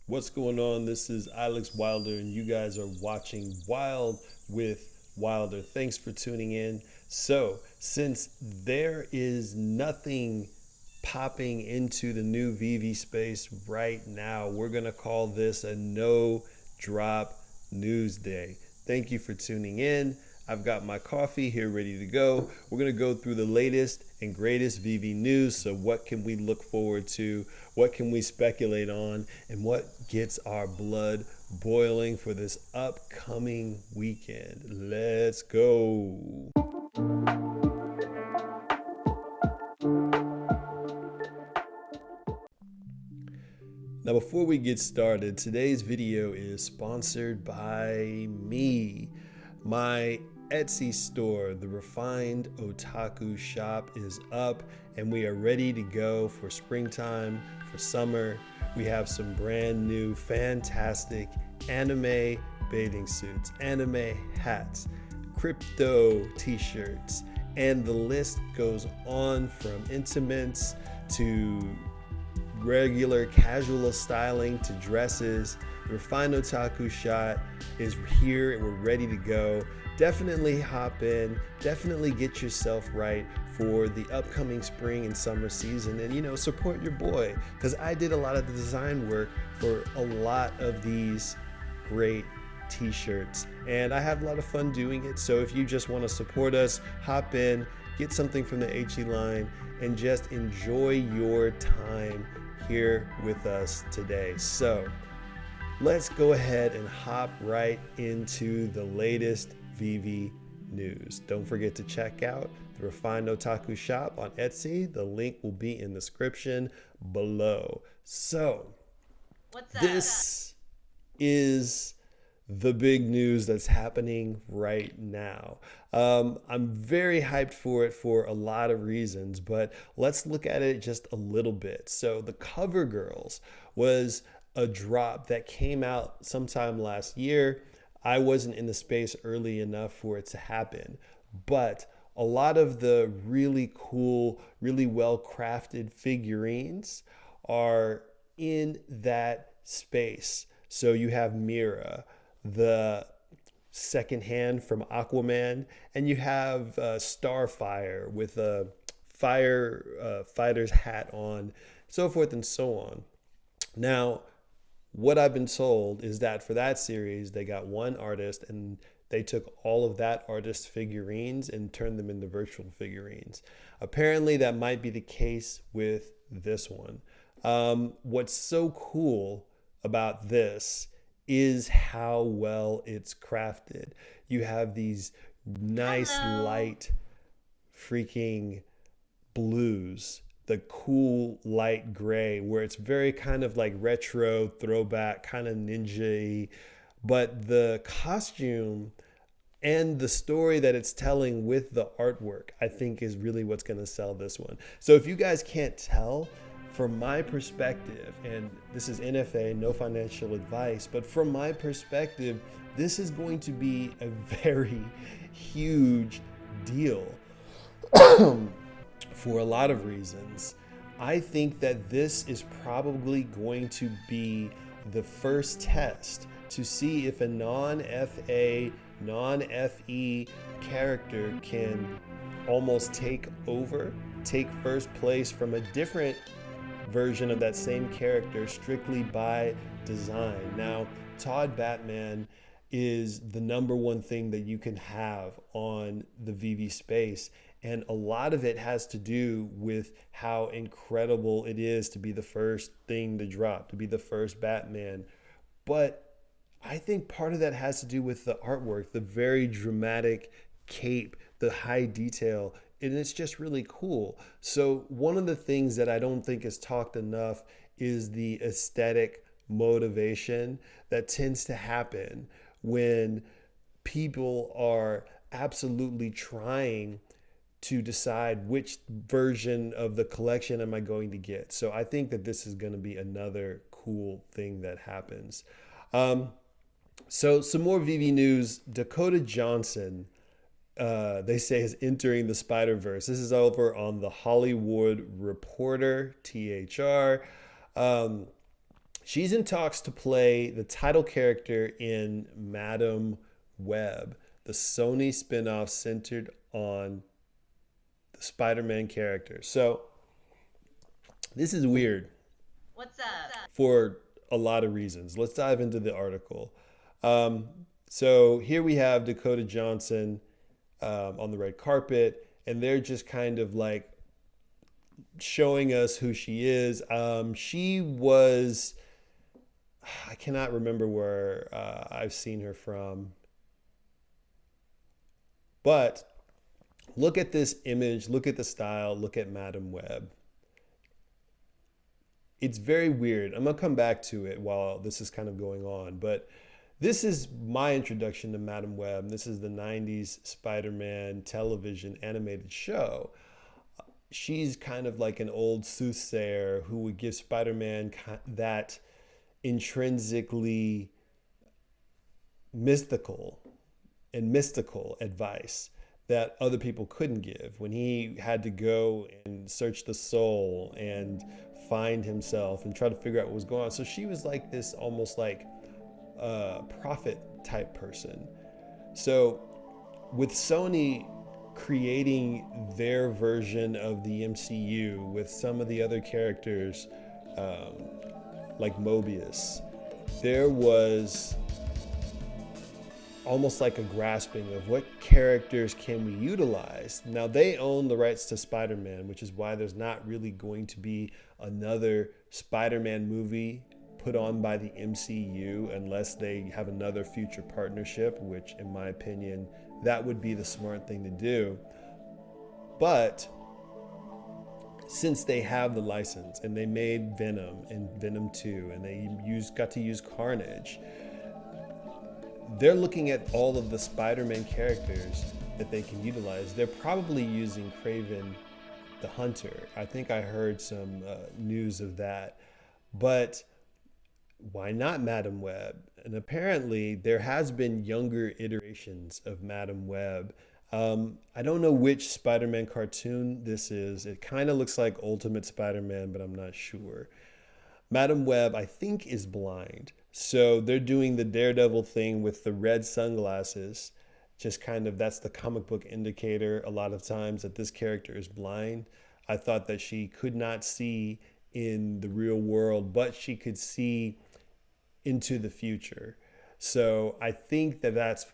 What's going on? This is Alex Wilder, and you guys are watching Wild with Wilder. Thanks for tuning in. So, since there is nothing popping into the new Veve Space right now, we're going to call this a no drop news day. Thank you for tuning in. I've got my coffee here ready to go. We're going to go through the latest and greatest Veve news. So, what can we look forward to? What can we speculate on? And what gets our blood boiling for this upcoming weekend? Let's go. Now, before we get started, today's video is sponsored by me. My Etsy store, the Refined Otaku Shop, is up and we are ready to go for springtime, for summer. We have some brand new, fantastic anime bathing suits, anime hats, crypto t-shirts, and the list goes on from intimates to regular casual styling to dresses. The Refined Otaku Shot is here and we're ready to go. Definitely hop in, definitely get yourself right for the upcoming spring and summer season, and support your boy, because I did a lot of the design work for a lot of these great t-shirts and I have a lot of fun doing it. So if you just want to support us, hop in, get something from the HE line, and just enjoy your time here with us today. So let's go ahead and hop right into the latest Veve news. Don't forget to check out the Refined Otaku Shop on Etsy. The link will be in the description below. So this is the big news that's happening right now. I'm very hyped for it for a lot of reasons, but let's look at it just a little bit. So the Cover Girls was a drop that came out sometime last year. I wasn't in the space early enough for it to happen, but a lot of the really cool, really well crafted figurines are in that space. So you have Mira, the second hand from Aquaman, and you have Starfire with a fighter's hat on, so forth and so on. Now, what I've been told is that for that series, they got one artist and they took all of that artist's figurines and turned them into virtual figurines. Apparently, that might be the case with this one. What's so cool about this is how well it's crafted. You have these nice light freaking blues, the cool light gray, where it's very kind of like retro throwback, kind of ninja-y, but the costume and the story that it's telling with the artwork, I think, is really what's going to sell this one. So if you guys can't tell, from my perspective, and this is NFA, no financial advice, but from my perspective, this is going to be a very huge deal for a lot of reasons. I think that this is probably going to be the first test to see if a non-FA, non-FE character can almost take first place from a different version of that same character strictly by design. Now, Todd Batman is the number one thing that you can have on the Veve space, and a lot of it has to do with how incredible it is to be the first thing to drop, to be the first Batman. But I think part of that has to do with the artwork, the very dramatic cape, the high detail, and it's just really cool. So one of the things that I don't think is talked enough is the aesthetic motivation that tends to happen when people are absolutely trying to decide which version of the collection am I going to get. So I think that this is going to be another cool thing that happens. So some more Veve news. Dakota Johnson, they say, is entering the Spider-Verse. This is over on the Hollywood Reporter, THR. She's in talks to play the title character in Madam Webb, the Sony spinoff centered on the Spider-Man character. So this is weird. What's up? For a lot of reasons. Let's dive into the article. So here we have Dakota Johnson on the red carpet, and they're just kind of like showing us who she is. She was, I cannot remember where I've seen her from, but look at this image, look at the style, look at Madam Webb. It's very weird. I'm gonna come back to it while this is kind of going on, but this is my introduction to Madam Webb. This is the 90s Spider-Man television animated show. She's kind of like an old soothsayer who would give Spider-Man that intrinsically mystical advice that other people couldn't give when he had to go and search the soul and find himself and try to figure out what was going on. So she was like this almost like prophet type person. So with Sony creating their version of the MCU with some of the other characters like Mobius, there was almost like a grasping of what characters can we utilize. Now they own the rights to Spider-Man, which is why there's not really going to be another Spider-Man movie put on by the MCU unless they have another future partnership, which in my opinion, that would be the smart thing to do. But since they have the license and they made Venom and Venom 2 and they got to use Carnage, they're looking at all of the Spider-Man characters that they can utilize. They're probably using Kraven the Hunter. I think I heard some news of that. But why not Madam Webb? And apparently there has been younger iterations of Madam Webb. I don't know which Spider-Man cartoon this is. It kind of looks like Ultimate Spider-Man, but I'm not sure. Madam Webb, I think, is blind. So they're doing the Daredevil thing with the red sunglasses. Just kind of, that's the comic book indicator a lot of times that this character is blind. I thought that she could not see in the real world, but she could see into the future. So I think that that's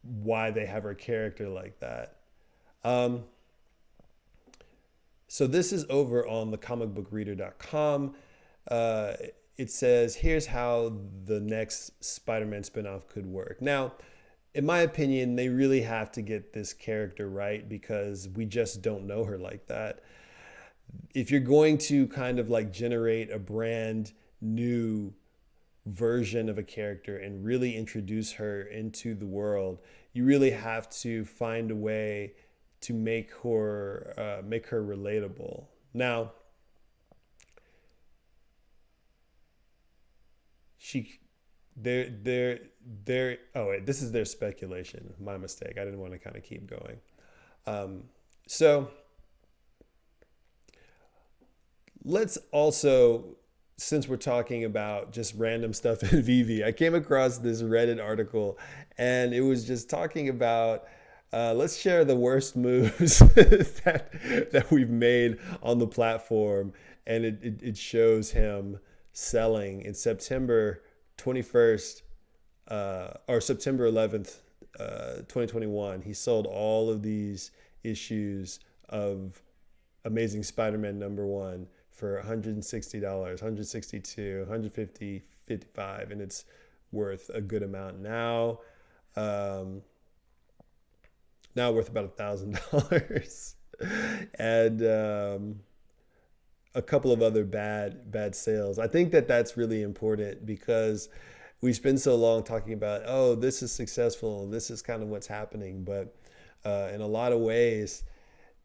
why they have her character like that. So this is over on the comicbookreader.com. It says, here's how the next Spider-Man spinoff could work. Now, in my opinion, they really have to get this character right because we just don't know her like that. If you're going to kind of like generate a brand new version of a character and really introduce her into the world, you really have to find a way to make her relatable. Now, this is their speculation. My mistake. I didn't want to kind of keep going. So let's also, since we're talking about just random stuff in Veve, I came across this Reddit article and it was just talking about let's share the worst moves that we've made on the platform. And it shows him selling in September 21st or September 11th, 2021. He sold all of these issues of Amazing Spider-Man #1 for $160, $162, $150, $55, and it's worth a good amount now. Now worth about $1,000, and a couple of other bad sales. I think that that's really important because we spend so long talking about, oh, this is successful, this is kind of what's happening, but in a lot of ways,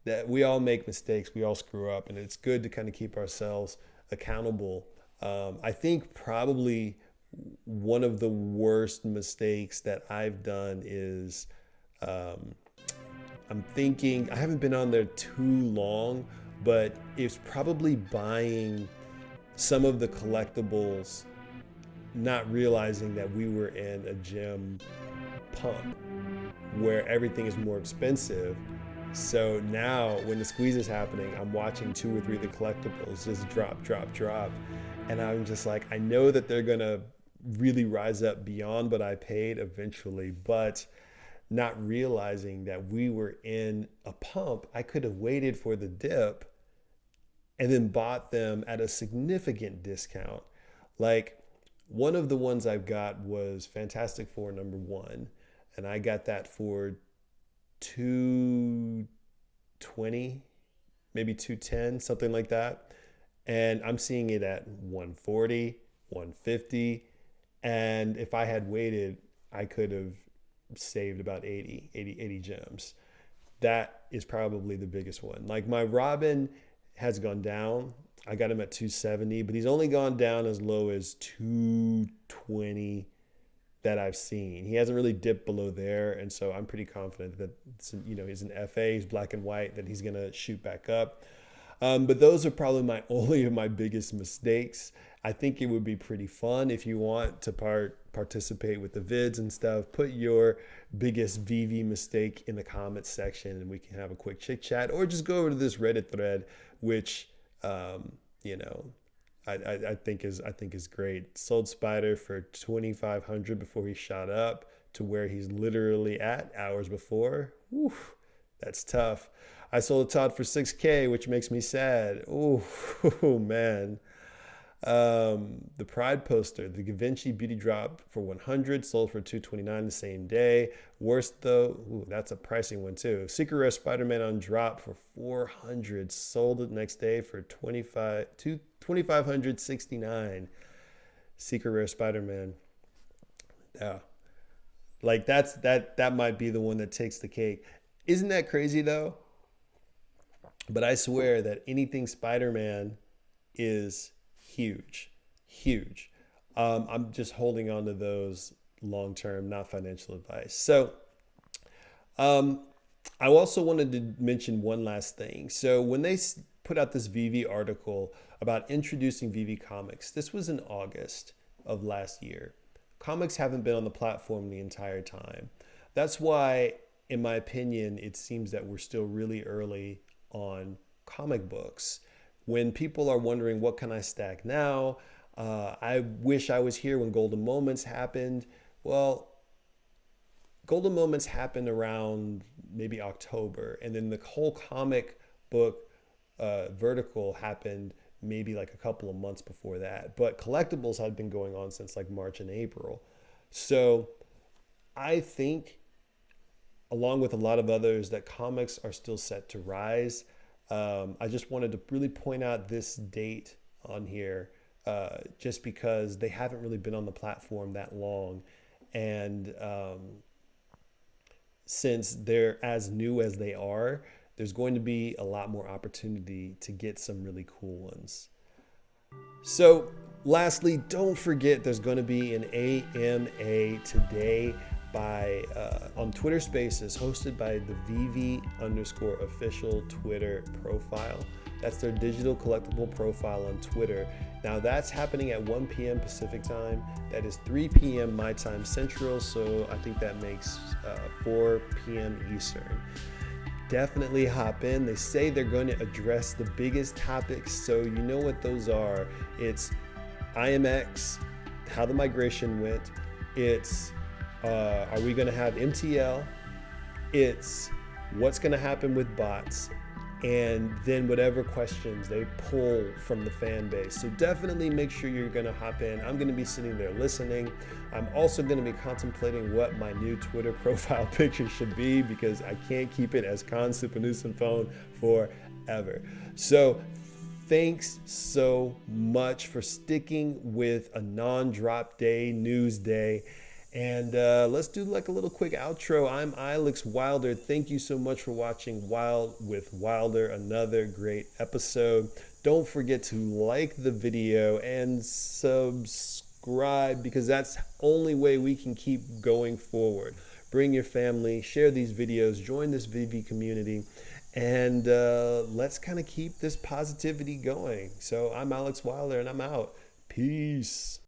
that we all make mistakes, we all screw up, and it's good to kind of keep ourselves accountable. I think probably one of the worst mistakes that I've done is I'm thinking, I haven't been on there too long, but it's probably buying some of the collectibles not realizing that we were in a gym pump where everything is more expensive. So now when the squeeze is happening, I'm watching 2 or 3 of the collectibles just drop. And I'm just like, I know that they're gonna really rise up beyond what I paid eventually, but not realizing that we were in a pump. I could have waited for the dip and then bought them at a significant discount. Like, one of the ones I've got was Fantastic Four #1, and I got that for $220, maybe $210, something like that. And I'm seeing it at $140, $150. And if I had waited, I could have saved about 80 gems. That is probably the biggest one. Like, my Robin has gone down. I got him at 270, but he's only gone down as low as 220 that I've seen. He hasn't really dipped below there. And so I'm pretty confident that, he's an FA, he's black and white, that he's going to shoot back up. But those are probably only of my biggest mistakes. I think it would be pretty fun if you want to participate with the vids and stuff. Put your biggest Veve mistake in the comments section and we can have a quick chit chat, or just go over to this Reddit thread, which, I think is great. Sold Spider for 2,500 before he shot up to where he's literally at hours before. Whew, that's tough. I sold a Todd for 6K, which makes me sad. Oh man. The Pride poster, the Givenchy Beauty Drop for 100, sold for 229 the same day. Worst though, that's a pricing one too. Secret Rare SpiderMan on drop for 400, sold the next day for 2,569. Secret Rare SpiderMan. Yeah, like that might be the one that takes the cake. Isn't that crazy though? But I swear that anything Spider-Man is huge. I'm just holding on to those long-term, not financial advice. So I also wanted to mention one last thing. So when they put out this Veve article about introducing Veve Comics, this was in August of last year. Comics haven't been on the platform the entire time. That's why, in my opinion, it seems that we're still really early on comic books. When people are wondering, what can I stack now? I wish I was here when Golden Moments happened. Well, Golden Moments happened around maybe October, and then the whole comic book vertical happened maybe like a couple of months before that. But collectibles had been going on since like March and April. So I think, along with a lot of others, that comics are still set to rise. I just wanted to really point out this date on here, just because they haven't really been on the platform that long. And since they're as new as they are, there's going to be a lot more opportunity to get some really cool ones. So lastly, don't forget there's going to be an AMA today on Twitter Spaces, hosted by the Veve_official Twitter profile. That's their digital collectible profile on Twitter. Now that's happening at 1 p.m. Pacific time. That is 3 p.m. my time Central, so I think that makes 4 p.m. Eastern. Definitely hop in. They say they're going to address the biggest topics, so you know what those are. It's IMX, how the migration went. It's are we going to have MTL? It's what's going to happen with bots, and then whatever questions they pull from the fan base. So definitely make sure you're going to hop in. I'm going to be sitting there listening. I'm also going to be contemplating what my new Twitter profile picture should be, because I can't keep it as Con Supanusan Phone forever. So thanks so much for sticking with a non-drop day, news day. And let's do like a little quick outro. I'm Ilex Wilder. Thank you so much for watching Wild with Wilder, another great episode. Don't forget to like the video and subscribe, because that's the only way we can keep going forward. Bring your family, share these videos, join this Veve community, and let's kind of keep this positivity going. So I'm Ilex Wilder, and I'm out. Peace.